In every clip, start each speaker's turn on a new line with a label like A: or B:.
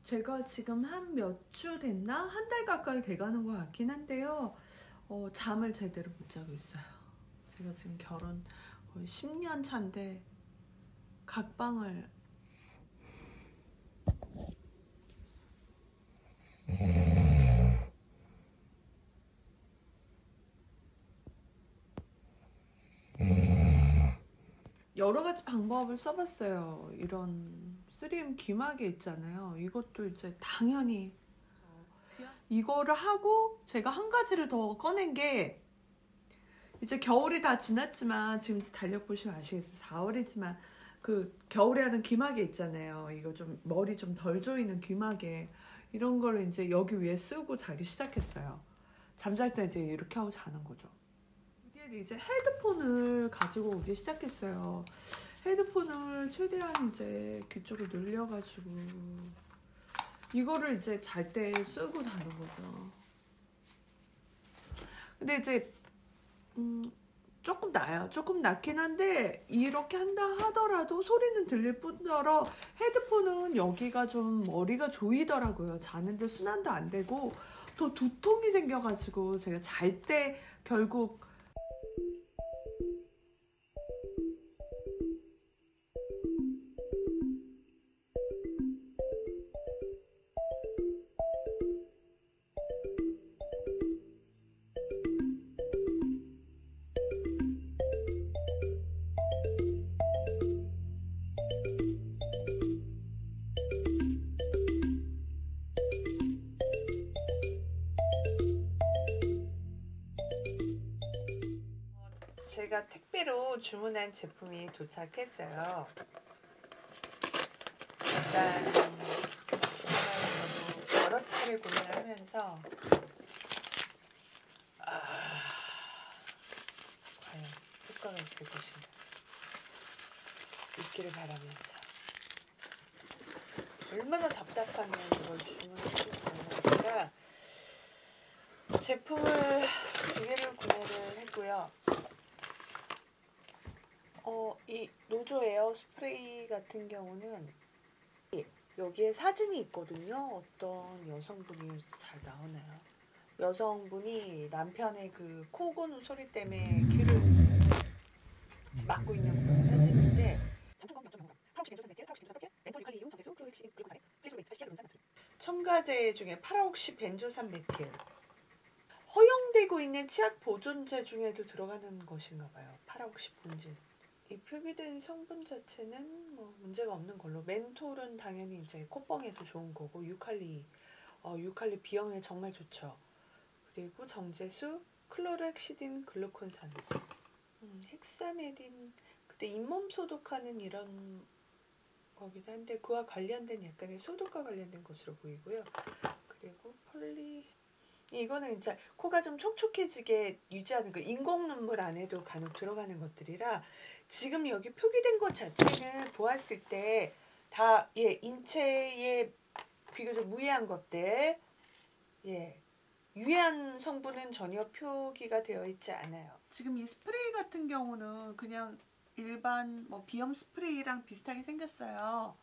A: 제가 지금 한 몇 주 됐나? 한 달 가까이 돼가는 것 같긴 한데요. 잠을 제대로 못 자고 있어요. 제가 지금 결혼 거의 10년 차인데 각방을 여러 가지 방법을 써봤어요. 이런 3M 귀마개 있잖아요. 이것도 이제 당연히 이거를 하고 제가 한 가지를 더 꺼낸 게 이제 겨울이 다 지났지만 지금 달력 보시면 아시겠지만 4월이지만 그 겨울에 하는 귀마개 있잖아요. 이거 좀 머리 좀 덜 조이는 귀마개 이런 거를 이제 여기 위에 쓰고 자기 시작했어요. 잠잘 때 이제 이렇게 하고 자는 거죠. 여기에 이제 헤드폰을 가지고 오기 시작했어요. 헤드폰을 최대한 이제 귀 쪽을 늘려가지고 이거를 이제 잘 때 쓰고 자는 거죠. 근데 이제 조금 나아요. 조금 낫긴 한데 이렇게 한다 하더라도 소리는 들릴 뿐더러 헤드폰은 여기가 좀 머리가 조이더라고요. 자는데 순환도 안 되고 더 두통이 생겨가지고 제가 잘 때 결국 제가 택배로 주문한 제품이 도착했어요. 일단 저도 여러 차례 구매를 하면서 과연 효과가 있을 것인가 있기를 바라면서 얼마나 답답하면 이걸 주문했겠어요. 제가 제품을 2개를 구매를 했고요. 이 노조 에어 스프레이 같은 경우는 여기에 사진이 있거든요. 어떤 여성분이 잘 나오나요? 여성분이 남편의 그 코 고는 소리 때문에 귀를 막고 있는 그런 사진인데 첨가제 중에 파라옥시 벤조산 메틸 허용되고 있는 치약 보존제 중에도 들어가는 것인가 봐요. 파라옥시 본질. 이 표기된 성분 자체는 뭐 문제가 없는 걸로. 멘톨은 당연히 이제 콧병에도 좋은 거고 유칼리 비염에 정말 좋죠. 그리고 정제수 클로렉시딘 글루콘산, 헥사메딘 그때 잇몸 소독하는 이런 거기도 한데 그와 관련된 약간의 소독과 관련된 것으로 보이고요. 그리고 이거는 이제 코가 좀 촉촉해지게 유지하는 그 인공 눈물 안에도 간혹 들어가는 것들이라 지금 여기 표기된 것 자체는 보았을 때 다 인체에 비교적 무해한 것들, 유해한 성분은 전혀 표기가 되어 있지 않아요. 지금 이 스프레이 같은 경우는 그냥 일반 비염 스프레이랑 비슷하게 생겼어요.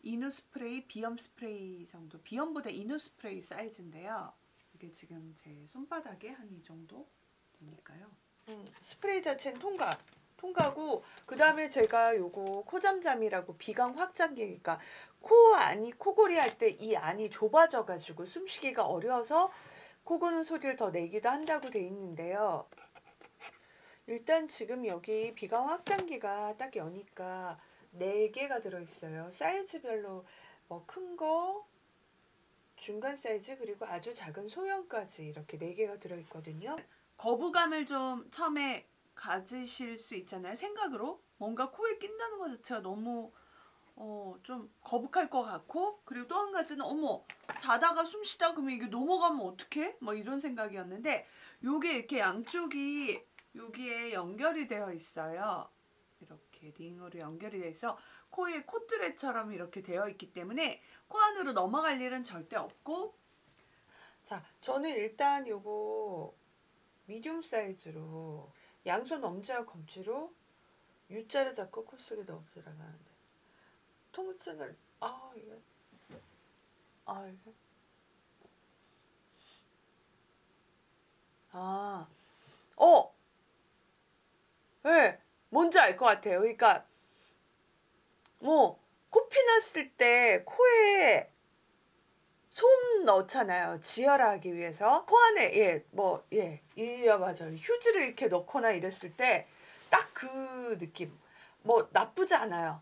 A: 이누 스프레이, 비염 스프레이 정도. 비염보다 이누 스프레이 사이즈인데요. 이게 지금 제 손바닥에 한 이 정도 되니까요. 스프레이 자체는 통과고 그 다음에 제가 요거 코잠잠이라고 비강 확장기, 그러니까 코 안이 코골이 할 때 이 안이 좁아져 가지고 숨쉬기가 어려워서 코 고는 소리를 더 내기도 한다고 돼 있는데요. 일단 지금 여기 비강 확장기가 딱 여니까 4개가 들어있어요. 사이즈별로 큰 거, 중간 사이즈, 그리고 아주 작은 소형까지 이렇게 4개가 들어있거든요. 거부감을 좀 처음에 가지실 수 있잖아요. 생각으로 뭔가 코에 낀다는 것 자체가 너무 좀 거북할 것 같고, 그리고 또 한 가지는 자다가 숨 쉬다 그러면 이게 넘어가면 어떡해? 이런 생각이었는데 요게 이렇게 양쪽이 여기에 연결이 되어 있어요. 이렇게 링으로 연결이 돼서 코에 콧뚜레처럼 이렇게 되어 있기 때문에 코 안으로 넘어갈 일은 절대 없고, 자, 저는 일단 요거 미디움 사이즈로 양손 엄지와 검지로 U자를 잡고 코 속에 넣어 들어가는데 통증을 이거 네, 뭔지 알 것 같아요. 그러니까 뭐 코피 났을 때 코에 솜 넣잖아요. 지혈하기 위해서. 코 안에 맞아요. 휴지를 이렇게 넣거나 이랬을 때 딱 그 느낌. 뭐 나쁘지 않아요.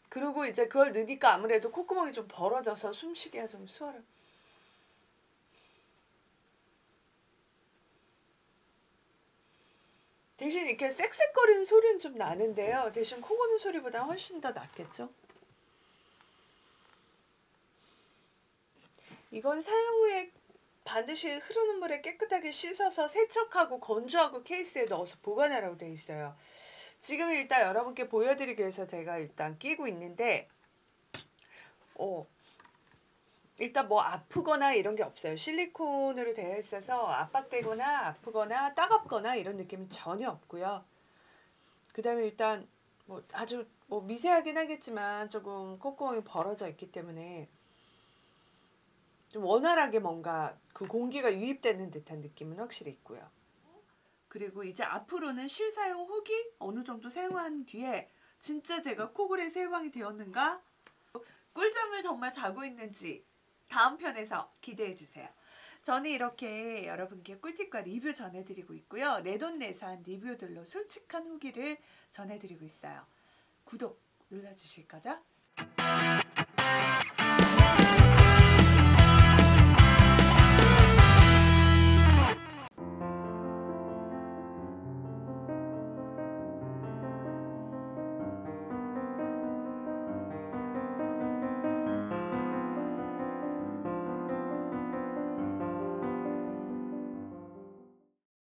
A: 그리고 이제 그걸 넣으니까 아무래도 콧구멍이 좀 벌어져서 숨쉬기가 좀 수월해요. 대신 이렇게 쌕쌕거리는 소리는 좀 나는데요. 대신 코 고는 소리보다 훨씬 더 낫겠죠. 이건 사용 후에 반드시 흐르는 물에 깨끗하게 씻어서 세척하고 건조하고 케이스에 넣어서 보관하라고 되어 있어요. 지금 일단 여러분께 보여드리기 위해서 제가 일단 끼고 있는데 일단 뭐 아프거나 이런 게 없어요. 실리콘으로 되어 있어서 압박되거나 아프거나 따갑거나 이런 느낌은 전혀 없고요. 그 다음에 일단 뭐 아주 뭐 미세하긴 하겠지만 조금 콧구멍이 벌어져 있기 때문에 좀 원활하게 뭔가 그 공기가 유입되는 듯한 느낌은 확실히 있고요. 그리고 이제 앞으로는 실사용 후기 어느 정도 사용한 뒤에 진짜 제가 코골이에 해방이 되었는가? 꿀잠을 정말 자고 있는지 다음 편에서 기대해 주세요. 저는 이렇게 여러분께 꿀팁과 리뷰 전해드리고 있고요. 내돈내산 리뷰들로 솔직한 후기를 전해드리고 있어요. 구독 눌러주실 거죠?